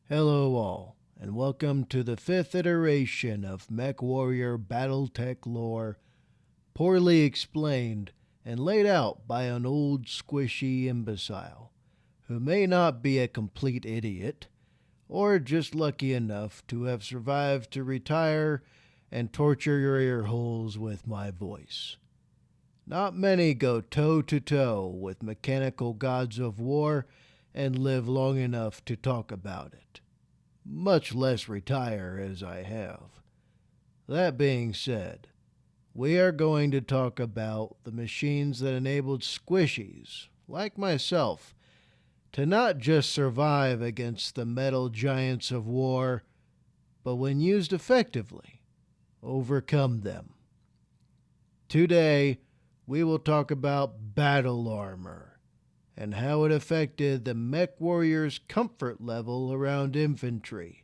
Hello all, and welcome to the 5th iteration of MechWarrior Battletech lore, poorly explained and laid out by an old squishy imbecile, who may not be a complete idiot, or just lucky enough to have survived to retire and torture your ear holes with my voice. Not many go toe-to-toe with mechanical gods of war and live long enough to talk about it, much less retire as I have. That being said, we are going to talk about the machines that enabled squishies, like myself, to not just survive against the metal giants of war, but when used effectively, overcome them. Today, we will talk about battle armor and how it affected the mech warrior's comfort level around infantry,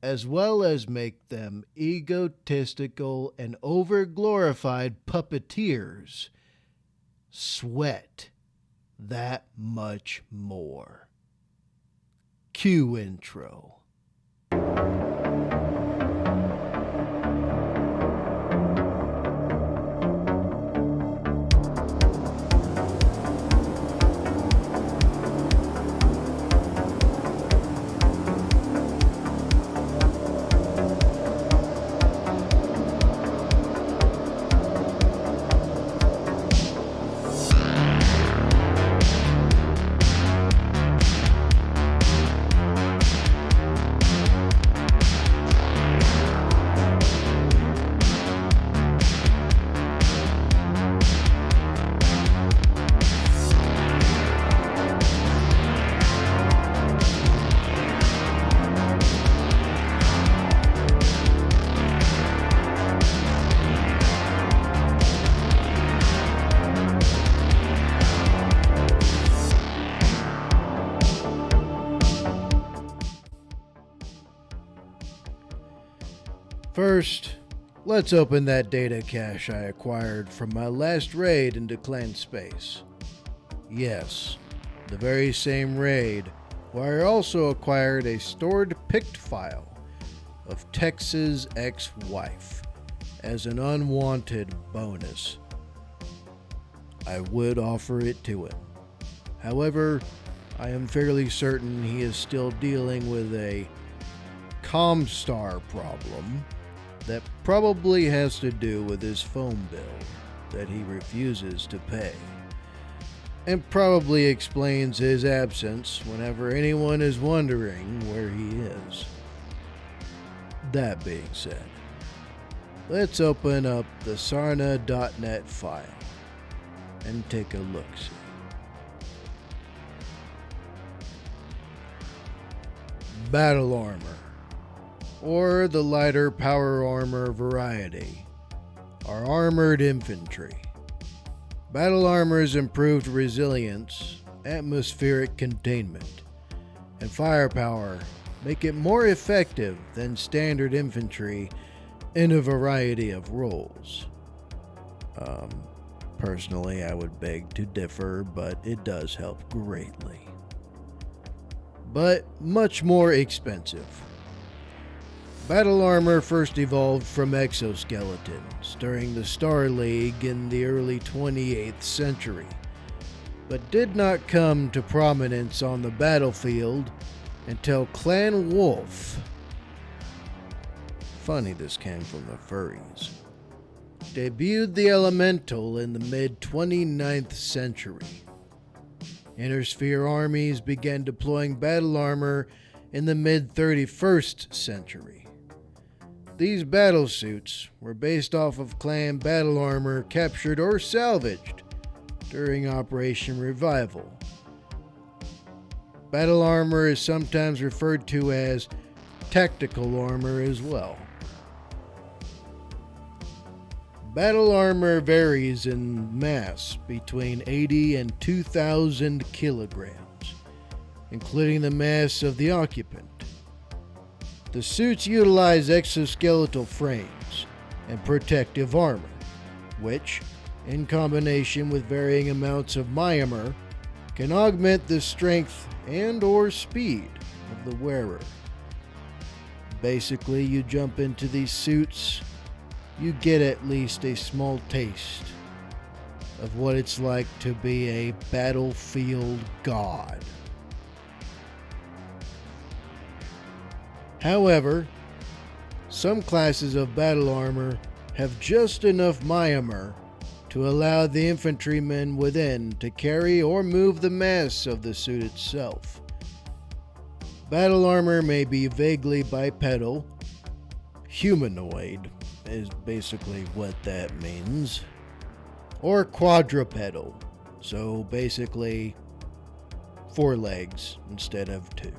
as well as make them egotistical and over-glorified puppeteers sweat that much more. Cue intro. First, let's open that data cache I acquired from my last raid into clan space. Yes, the very same raid where I also acquired a stored pict file of Tex's ex-wife as an unwanted bonus. I would offer it to him. However, I am fairly certain he is still dealing with a Comstar problem that probably has to do with his phone bill that he refuses to pay, and probably explains his absence whenever anyone is wondering where he is. That being said, let's open up the Sarna.net file and take a look-see. Battle armor, or the lighter power armor variety, are armored infantry. Battle armor's improved resilience, atmospheric containment, and firepower make it more effective than standard infantry in a variety of roles. Personally, I would beg to differ, but it does help greatly. But much more expensive. Battle armor first evolved from exoskeletons during the Star League in the early 28th century, but did not come to prominence on the battlefield until Clan Wolf. Funny this came from the furries. Debuted the Elemental in the mid-29th century. Intersphere armies began deploying battle armor in the mid-31st century. These battle suits were based off of clan battle armor captured or salvaged during Operation Revival. Battle armor is sometimes referred to as tactical armor as well. Battle armor varies in mass between 80 and 2,000 kilograms, including the mass of the occupant. The suits utilize exoskeletal frames and protective armor, which, in combination with varying amounts of myomer, can augment the strength and/or speed of the wearer. Basically, you jump into these suits, you get at least a small taste of what it's like to be a battlefield god. However, some classes of battle armor have just enough myomer to allow the infantrymen within to carry or move the mass of the suit itself. Battle armor may be vaguely bipedal, humanoid is basically what that means, or quadrupedal, so basically 4 legs instead of 2.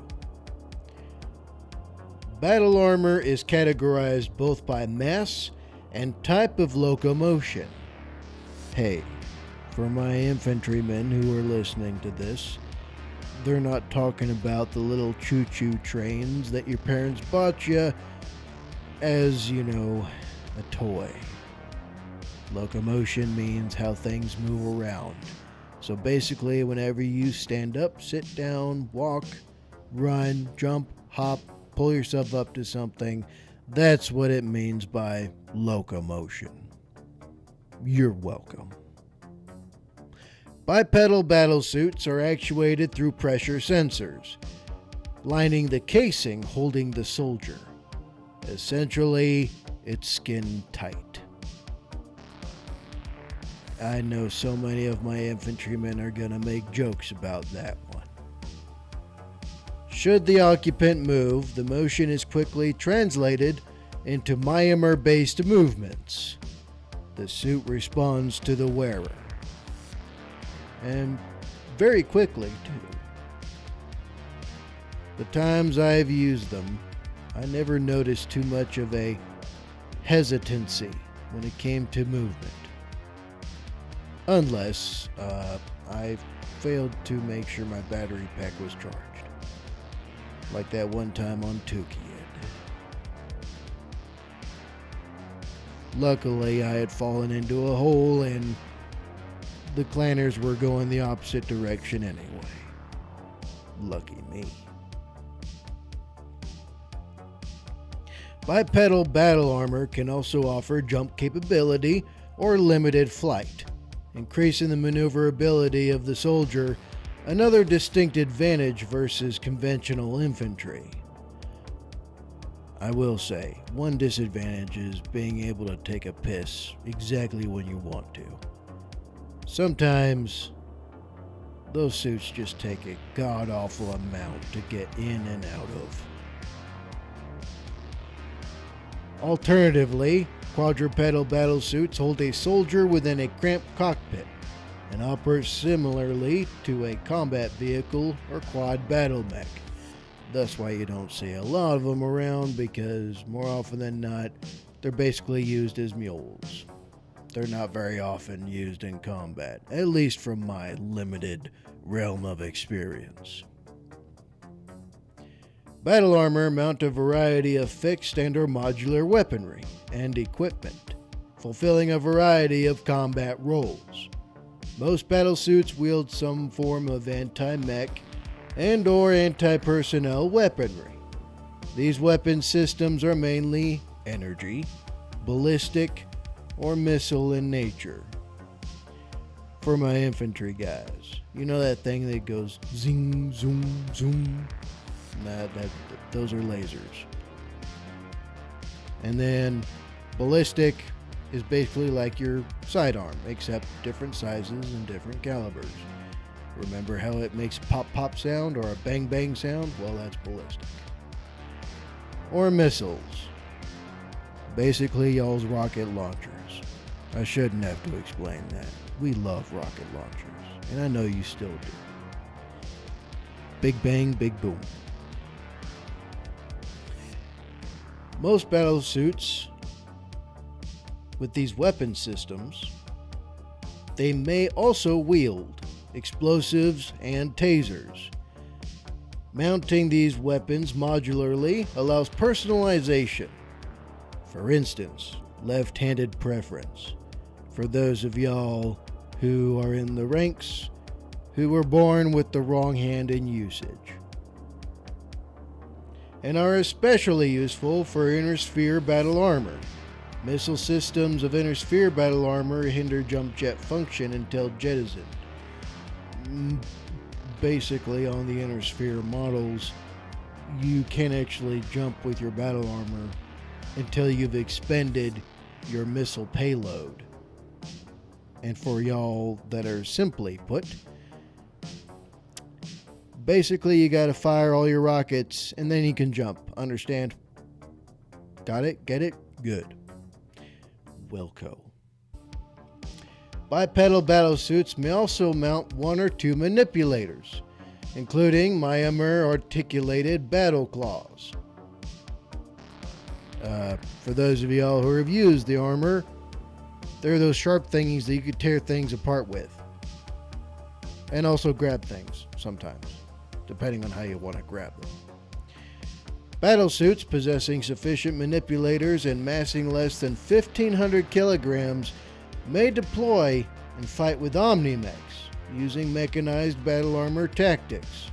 Battle armor is categorized both by mass and type of locomotion. Hey, for my infantrymen who are listening to this, they're not talking about the little choo-choo trains that your parents bought you as, a toy. Locomotion means how things move around. So basically, whenever you stand up, sit down, walk, run, jump, hop, pull yourself up to something, that's what it means by locomotion. You're welcome. Bipedal battlesuits are actuated through pressure sensors, lining the casing holding the soldier. Essentially, it's skin tight. I know so many of my infantrymen are going to make jokes about that one. Should the occupant move, the motion is quickly translated into myomer-based movements. The suit responds to the wearer. And very quickly, too. The times I've used them, I never noticed too much of a hesitancy when it came to movement. Unless I failed to make sure my battery pack was charged. Like that one time on Tukiyid. Luckily, I had fallen into a hole and the clanners were going the opposite direction anyway. Lucky me. Bipedal battle armor can also offer jump capability or limited flight, increasing the maneuverability of the soldier, another distinct advantage versus conventional infantry. I will say, one disadvantage is being able to take a piss exactly when you want to. Sometimes, those suits just take a god-awful amount to get in and out of. Alternatively, quadrupedal battlesuits hold a soldier within a cramped cockpit and operate similarly to a combat vehicle or quad battle mech. That's why you don't see a lot of them around, because more often than not, they're basically used as mules. They're not very often used in combat, at least from my limited realm of experience. Battle armor mount a variety of fixed and or modular weaponry and equipment, fulfilling a variety of combat roles. Most battlesuits wield some form of anti-mech and or anti-personnel weaponry. These weapon systems are mainly energy, ballistic, or missile in nature. For my infantry guys, you know that thing that goes zing, zoom, zoom? Those are lasers. And then ballistic is basically like your sidearm, except different sizes and different calibers. Remember how it makes a pop-pop sound or a bang-bang sound? Well, that's ballistic. Or missiles. Basically, y'all's rocket launchers. I shouldn't have to explain that. We love rocket launchers, and I know you still do. Big bang, big boom. Most battle suits with these weapon systems, they may also wield explosives and tasers. Mounting these weapons modularly allows personalization. For instance, left-handed preference. For those of y'all who are in the ranks who were born with the wrong hand in usage. and are especially useful for inner sphere battle armor. Missile systems of inner sphere battle armor hinder jump jet function until jettisoned. Basically, on the inner sphere models, you can't actually jump with your battle armor until you've expended your missile payload. And for y'all that are simply put, basically you gotta fire all your rockets and then you can jump. Understand? Got it? Get it? Good. Wilco. Bipedal battlesuits may also mount one or two manipulators, including Myanmar articulated battle claws. For those of y'all who have used the armor, they're those sharp thingies that you could tear things apart with. And also grab things sometimes, depending on how you want to grab them. Battlesuits possessing sufficient manipulators and massing less than 1,500 kilograms may deploy and fight with Omni-Mechs using mechanized battle armor tactics.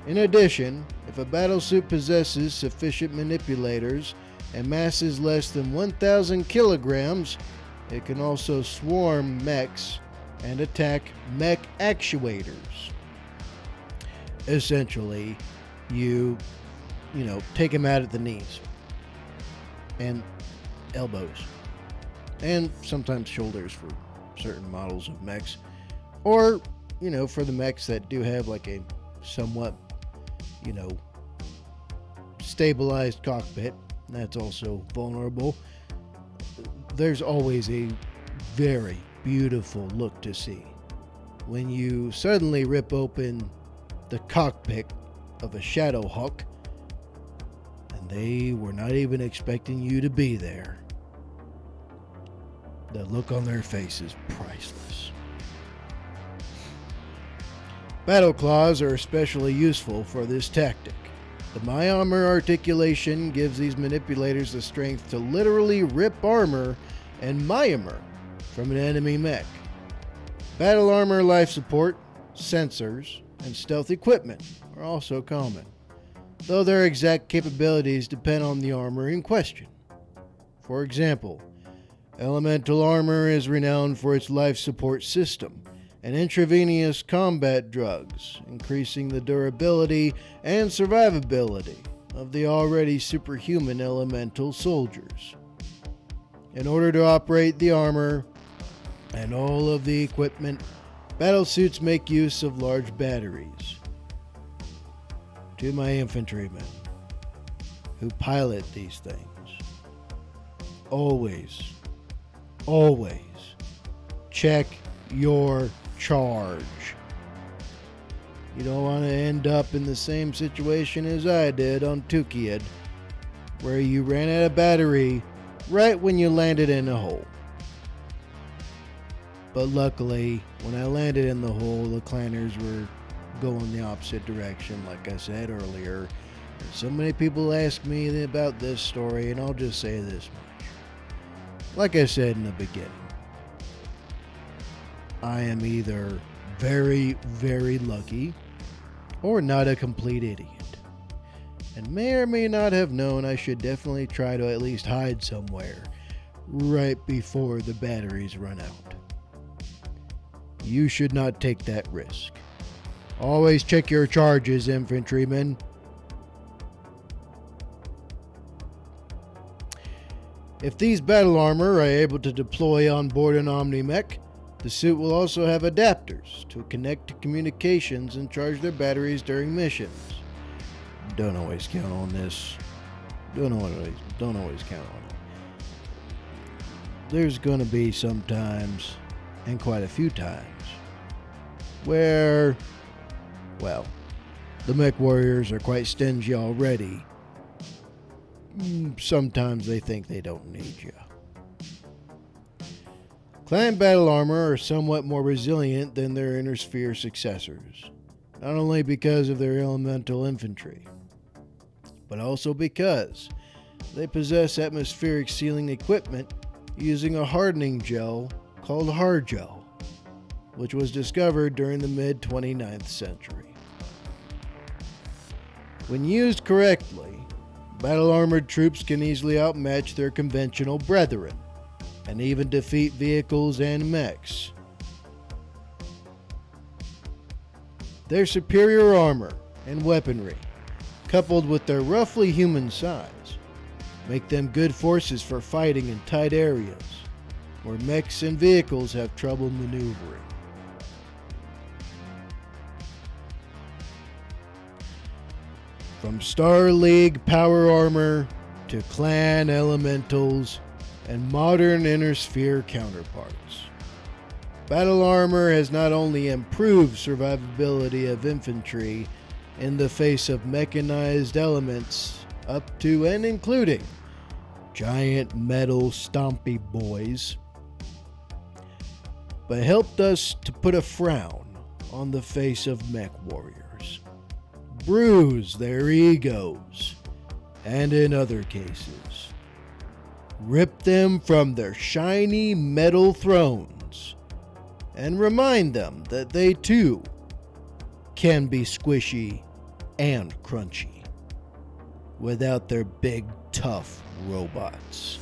In addition, if a battlesuit possesses sufficient manipulators and masses less than 1,000 kilograms, it can also swarm mechs and attack mech actuators. Essentially, you take them out at the knees and elbows, and sometimes shoulders for certain models of mechs, or for the mechs that do have like a somewhat stabilized cockpit, that's also vulnerable. There's always a very beautiful look to see when you suddenly rip open the cockpit of a Shadowhawk and they were not even expecting you to be there. The look on their face is priceless. Battle claws are especially useful for this tactic. The Myanmar articulation gives these manipulators the strength to literally rip armor and Myanmar from an enemy mech. Battle armor life support, sensors, and stealth equipment are also common, though their exact capabilities depend on the armor in question. For example, elemental armor is renowned for its life support system and intravenous combat drugs, increasing the durability and survivability of the already superhuman elemental soldiers. In order to operate the armor and all of the equipment, battlesuits make use of large batteries. To my infantrymen who pilot these things, always check your charge. You don't want to end up in the same situation as I did on Tukiyad, where you ran out of battery right when you landed in a hole. But luckily, when I landed in the hole, the clanners were going the opposite direction, like I said earlier. And so many people ask me about this story, and I'll just say this much. Like I said in the beginning, I am either very, very lucky or not a complete idiot, and may or may not have known I should definitely try to at least hide somewhere right before the batteries run out. You should not take that risk. Always check your charges, infantrymen. If these battle armor are able to deploy on board an Omni-Mech, the suit will also have adapters to connect to communications and charge their batteries during missions. Don't always count on this. Don't always count on it. There's going to be some times, and quite a few times, where, well, the mech warriors are quite stingy already. Sometimes they think they don't need you. Clan battle armor are somewhat more resilient than their inner sphere successors, not only because of their elemental infantry, but also because they possess atmospheric sealing equipment using a hardening gel called hard gel, which was discovered during the mid-29th century. When used correctly, battle-armored troops can easily outmatch their conventional brethren, and even defeat vehicles and mechs. Their superior armor and weaponry, coupled with their roughly human size, make them good forces for fighting in tight areas where mechs and vehicles have trouble maneuvering. From Star League power armor to clan elementals and modern inner sphere counterparts, battle armor has not only improved survivability of infantry in the face of mechanized elements up to and including giant metal stompy boys, but helped us to put a frown on the face of mech warriors, bruise their egos, and in other cases, rip them from their shiny metal thrones and remind them that they too can be squishy and crunchy without their big tough robots.